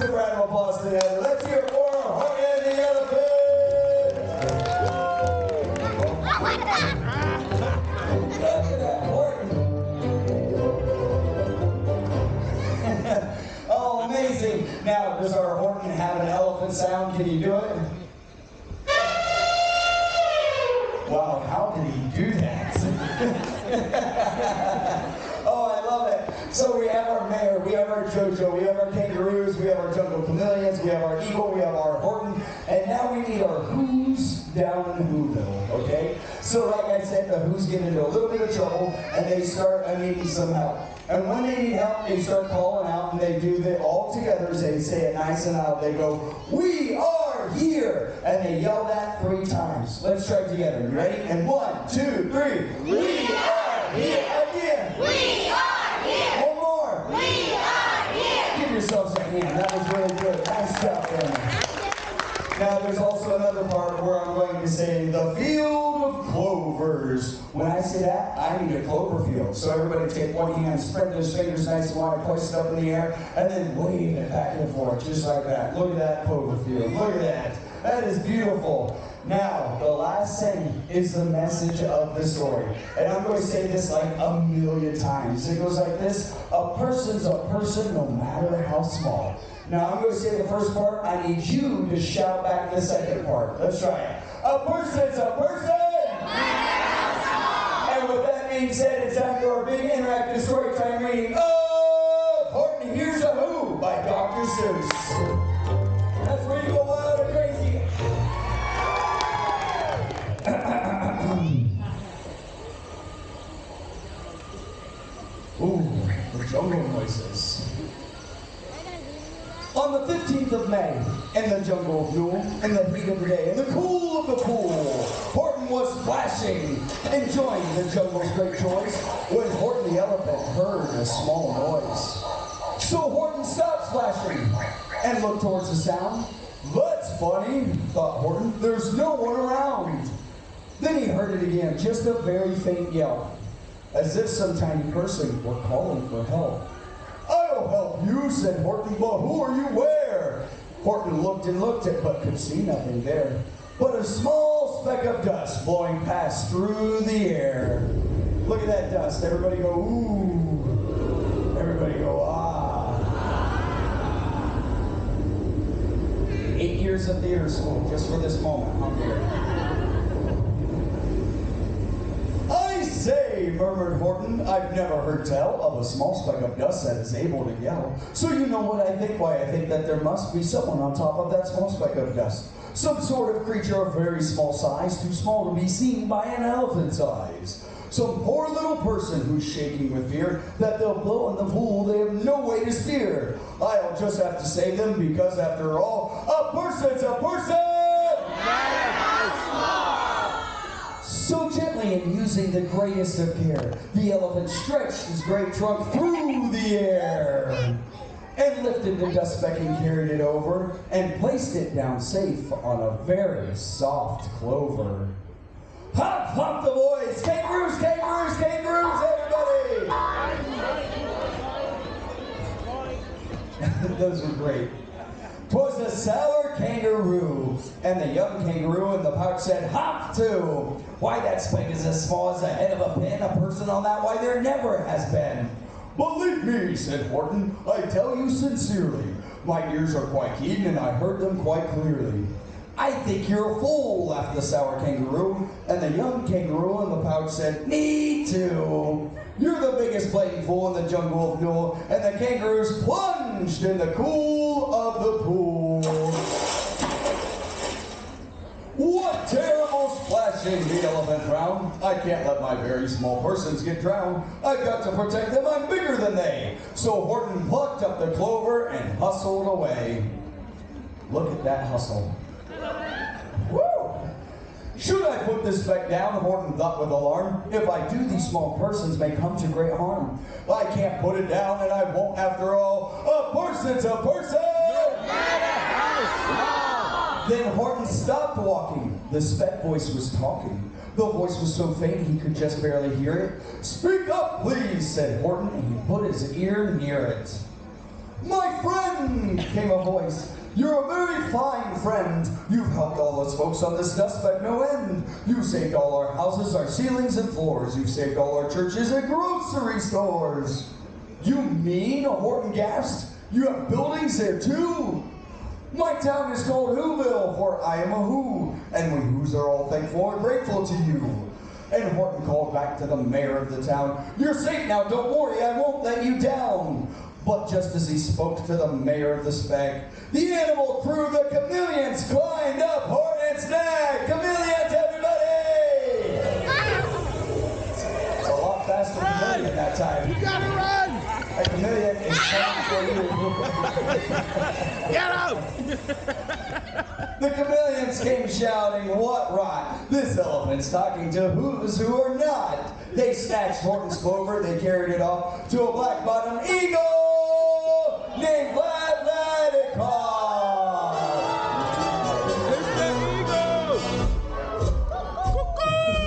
massive round of applause together. Let's hear it for Horton the Elephant. Look at that, Horton. Oh, amazing. Now, does our Horton have an elephant sound? Can you do it? Wow, how did he do that? Oh, I love it. So we have our mayor, we have our JoJo, we have our kangaroos, we have our jungle chameleons, we have our eagle, we have our Horton, and now we need our who's down in Whoville, okay? So like I said, the who's get into a little bit of trouble, and they start needing some help. And when they need help, they start calling out, and they do it all together. They say it nice and loud. They go, "We are here!" And they yell that 3 times. Let's try it together. You ready? And 1, 2, 3. We are here! Again! We are here! One more! We are here! Give yourselves a hand. That was really good. Nice job, family. Now there's also another part where I'm going to say the field of clovers. When I say that, I need a clover field. So everybody take one hand, spread those fingers nice and wide, place it up in the air, and then wave it back and forth, just like that. Look at that clover field. Look at that. That is beautiful. Now, the last thing is the message of the story. And I'm going to say this like a million times. It goes like this: a person's a person no matter how small. Now, I'm going to say the first part. I need you to shout back the second part. Let's try it. A person's a person! And with that being said, it's time for our big interactive story time reading of Horton Here's a Who by Dr. Seuss. That's where you go wild and crazy. Ooh, the jungle noises. On the 15th of May, in the jungle of Newell, in the heat of the day, in the cool of the pool, Horton was splashing, enjoying the jungle's great joys, when Horton the elephant heard a small noise. So Horton stopped splashing and looked towards the sound. That's funny, thought Horton, there's no one around. Then he heard it again, just a very faint yell, as if some tiny person were calling for help. "I'll help you," said Horton, "but who are you where?" Horton looked and looked at, but could see nothing there, but a small speck of dust blowing past through the air. Look at that dust. Everybody go, ooh. Everybody go, ah. 8 years of theater school just for this moment, huh, dear? "I say," murmured Horton, "I've never heard tell of a small speck of dust that is able to yell. So you know what I think? Why, I think that there must be someone on top of that small speck of dust. Some sort of creature of very small size, too small to be seen by an elephant's eyes. Some poor little person who's shaking with fear that they'll blow in the pool they have no way to steer. I'll just have to save them because, after all, a person's a person!" So gently, and using the greatest of care, the elephant stretched his great trunk through the air and lifted the dust speck and carried it over and placed it down safe on a very soft clover. Hop, hop the boys! Kangaroos, kangaroos, kangaroos, everybody! Those were great. 'Twas a sour kangaroo, and the young kangaroo in the pouch said, "Hop to! Why, that speck is as small as the head of a pin. A person on that, why, there never has been." "Believe me," said Horton, "I tell you sincerely. My ears are quite keen, and I heard them quite clearly." "I think you're a fool," laughed the sour kangaroo, and the young kangaroo in the pouch said, "Me too. You're the biggest playing fool in the jungle of Newell," and the kangaroos plunged in the cool of the pool. "What terrible splashing!" the elephant frowned. "I can't let my very small persons get drowned. I've got to protect them. I'm bigger than they." So Horton plucked up the clover and hustled away. Look at that hustle. Woo! "Should I put this speck down?" Horton thought with alarm. "If I do, these small persons may come to great harm. I can't put it down, and I won't after all. A person's a person! No matter how small!" Then Horton stopped walking. The speck voice was talking. The voice was so faint he could just barely hear it. "Speak up, please," said Horton, and he put his ear near it. My friend, came a voice. You're a very fine friend. You've helped all us folks on this dust bed no end. You've saved all our houses, our ceilings and floors. You've saved all our churches and grocery stores. You mean, Horton gasped, you have buildings there too? My town is called Whoville, for I am a Who, and we Whos are all thankful and grateful to you. And Horton called back to the mayor of the town, you're safe now, don't worry, I won't let you down. But just as he spoke to the mayor of the speck, the animal crew, the chameleons, climbed up Horton's neck. Chameleons, everybody! It's a lot faster than chameleon that time. You gotta run! A chameleon is coming for you. Get him! The chameleons came shouting, what rot? This elephant's talking to who's who are not. They snatched Horton's clover, they carried it off to a black-bottomed eagle named Flat-Flat-It-Caw. There's the eagle! Cuckoo!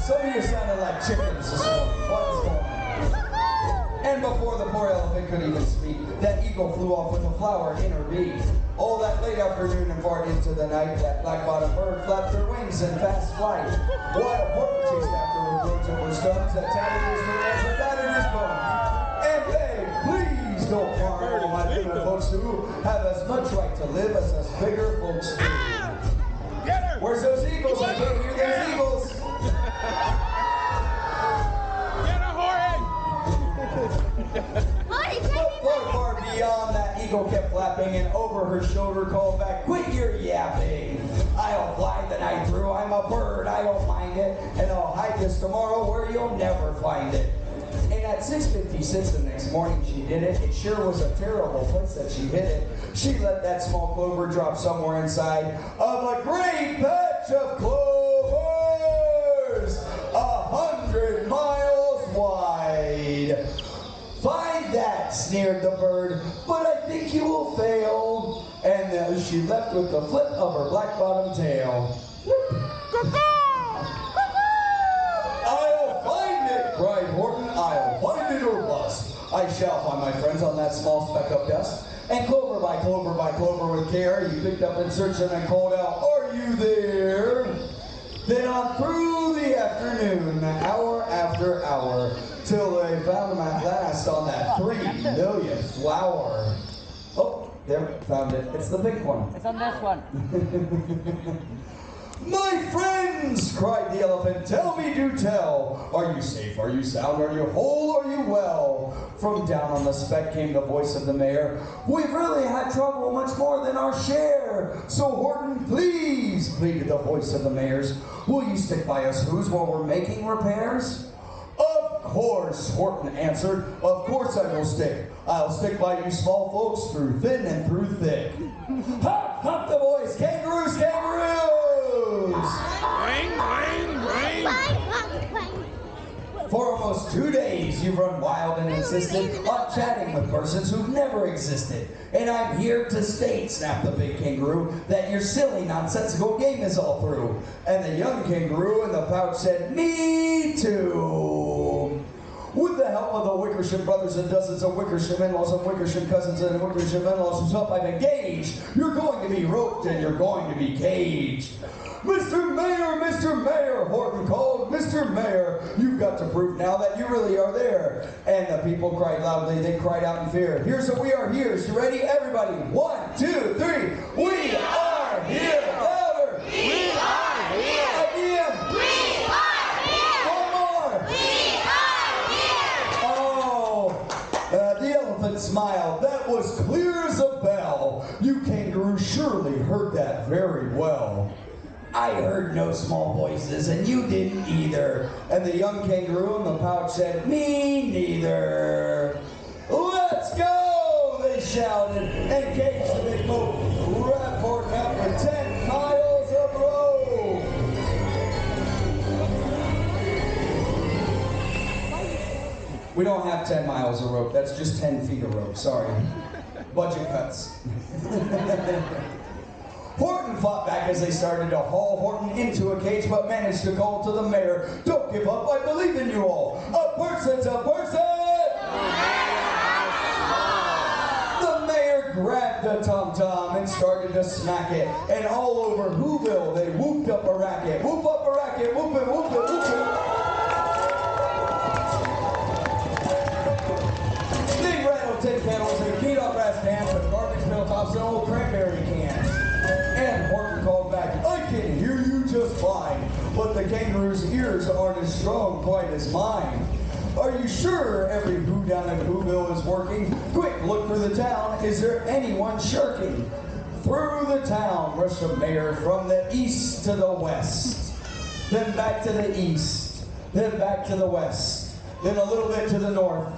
Some of you sounded like chickens this morning. What's going on? And before the poor elephant could even speak, that eagle flew off with a flower in her beak. All that late afternoon and far into the night, that black-bottomed bird flapped her wings in fast flight. While Horton chased after with birds over stones that tattered his wings and battered his bones. And they, please don't harm all my bigger folks who have as much right to live as us bigger folks do. Get her! Where's those eagles? I can't hear those eagles. Get her, Horton! But far beyond, that eagle kept flapping and over her shoulder called back, quit your yapping. I'll fly the night through, I'm a bird, I don't mind it, and I'll hide this tomorrow where you'll never find it. And at 6:56 the next morning she did it. It sure was a terrible place that she hid it. She let that small clover drop somewhere inside of a great patch of clovers, 100 miles wide. Find that, sneered the bird, but I think you will fail. And she left with the flip of her black-bottomed tail. I'll find it, cried Horton. I'll find it or bust. I shall find my friends on that small speck of dust. And clover by clover by clover with care, he picked up and searched them and called out, are you there? Then on through the afternoon, hour after hour, till they found him at last on that 3 millionth flower. Oh, there, found it. It's the big one. It's on this one. My friends, cried the elephant, tell me, do tell. Are you safe? Are you sound? Are you whole? Are you well? From down on the speck came the voice of the mayor. We've really had trouble, much more than our share. So Horton, please, pleaded the voice of the mayor's, will you stick by us who's while we're making repairs? Of course, Horton answered. Of course I will stick. I'll stick by you small folks through thin and through thick. Hop, hop the boys, kangaroos, kangaroos! Ring, ring, ring! For almost 2 days, you've run wild and insisted on chatting with persons who've never existed. And I'm here to state, snapped the big kangaroo, that your silly, nonsensical game is all through. And the young kangaroo in the pouch said, me too. With the help of the Wickersham brothers and dozens of Wickersham in-laws and Wickersham cousins and Wickersham in-laws whose help I've engaged, you're going to be roped and you're going to be caged. Mr. Mayor, Horton called, Mr. Mayor, you've got to prove now that you really are there. And the people cried loudly, they cried out in fear. Here's what we are here. You ready? Everybody, 1, 2, 3. We are here. Louder. We are here. Again. We are here. One more. We are here. Oh, the elephant smiled. That was clear as a bell. You kangaroo surely heard that very well. I heard no small voices, and you didn't either. And the young kangaroo in the pouch said, me neither. Let's go, they shouted, and caged the big boat, wrapped Horton up with 10 miles of rope. We don't have 10 miles of rope, that's just 10 feet of rope, sorry. Budget cuts. Horton fought back as they started to haul Horton into a cage, but managed to call to the mayor, don't give up, I believe in you all. A person's a person! mayor grabbed the tom-tom and started to smack it. And all over Whoville, they whooped up a racket. Whoop up a racket, whoop it, whoop it, whoop it. They rattled tin kettles and beat up brass cans with garbage pail tops and old cranberry cans. And Horton called back, I can hear you just fine, but the kangaroo's ears aren't as strong quite as mine. Are you sure every who down in Whoville is working? Quick, look through the town. Is there anyone shirking? Through the town rushed the mayor from the east to the west. Then back to the east. Then back to the west. Then a little bit to the north.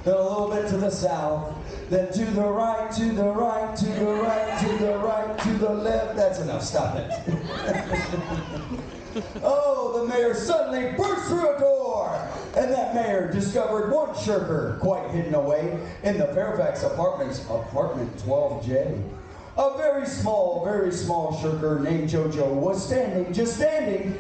Then a little bit to the south. Then to the right, to the right, to the right, to the right, to the left. That's enough. Stop it. Oh, the mayor suddenly burst through a door, and that mayor discovered one shirker quite hidden away in the Fairfax Apartments, apartment 12J. A very small shirker named Jojo was standing, just standing,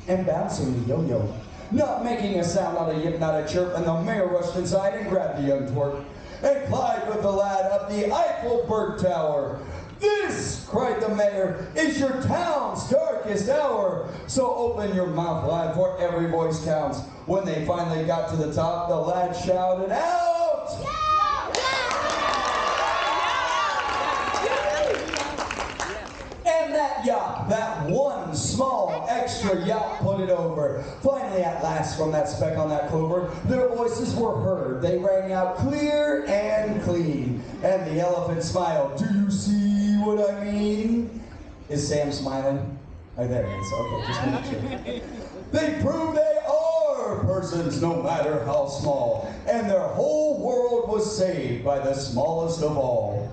and bouncing the yo-yo, not making a sound, not a yip, not a chirp, and the mayor rushed inside and grabbed the young twerp and climbed with the lad up the Eiffelberg Tower. This, cried the mayor, is your town's darkest hour. So open your mouth wide, for every voice counts. When they finally got to the top, the lad shouted out. And that yacht, that one small extra yacht put it over. Finally, at last, from that speck on that clover, their voices were heard. They rang out clear and clean. And the elephant smiled. Do you see what I mean? Is Sam smiling? Oh, there he is. Okay, just make sure. They prove they are persons, no matter how small. And their whole world was saved by the smallest of all.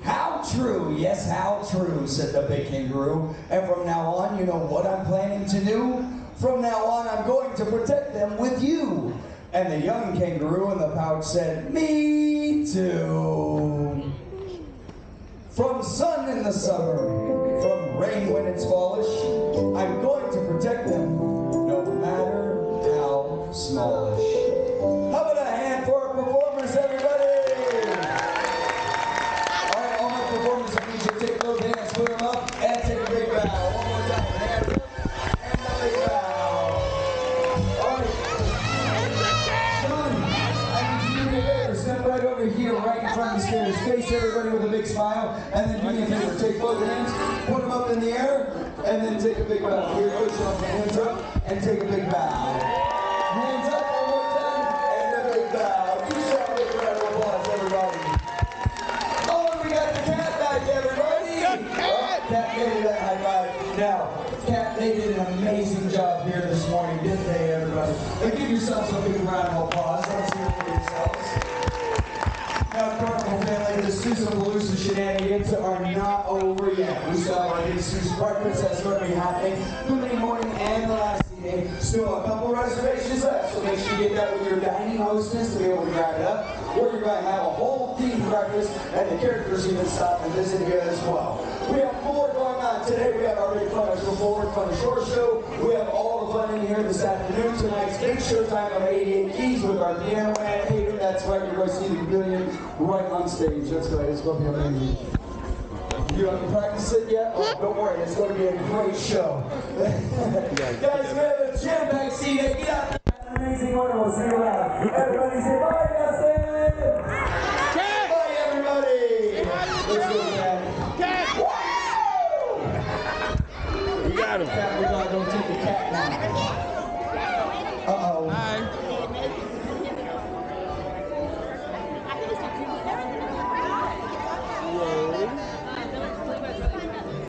How true, yes, how true, said the big kangaroo. And from now on, you know what I'm planning to do? From now on, I'm going to protect them with you. And the young kangaroo in the pouch said, me too. From sun in the summer, from rain when it's fallish, I'm going to protect them, no matter how smallish. How about a hand for our performers, everybody? All right, all my performers, I need you to take those hands, put them up, and take a big bow. One more time, hands up, and a big bow. All right. John, I need you to do me a favor. Step right over here, right in front of the stairs. Face everybody with a big smile, and then do me a favor. Take both hands, put them up in the air, and then take a big bow. Here goes John. Hands up, and take a big bow. Hands up one more time, and a big bow. You shout a big round of applause, everybody. Oh, we got the cat back, everybody. Cat, give me that high five. Now, Cat, they did an amazing job here this morning, didn't they, everybody? And give yourselves a big round of applause. Let's hear it for yourselves. Now, Carnival family, the Seuss shenanigans are not over yet. We still have our big Seuss breakfast that's going to be happening Monday morning and the last evening. Still a couple reservations left, so make sure you get that with your dining hostess to be able to grab it up. Or you're going to have a whole themed breakfast, and the characters even stop and visit here as well. We have more going on today. We have our big Fun Forward Fun Shore Show. We have all the fun in here this afternoon. Tonight's big showtime of 88 Keys with our piano man, Hayden. That's right, you're going to see the pavilion right on stage. That's right, it's going to be amazing. You haven't practiced it yet? Oh, don't worry, it's going to be a great show. Guys, we have a jam-packed seat. Get out there. An amazing one, and we'll see you around. Everybody say bye, Dustin! Bye, everybody! Let's go, Cat. We got him. Cat, we're going to go take the cat now.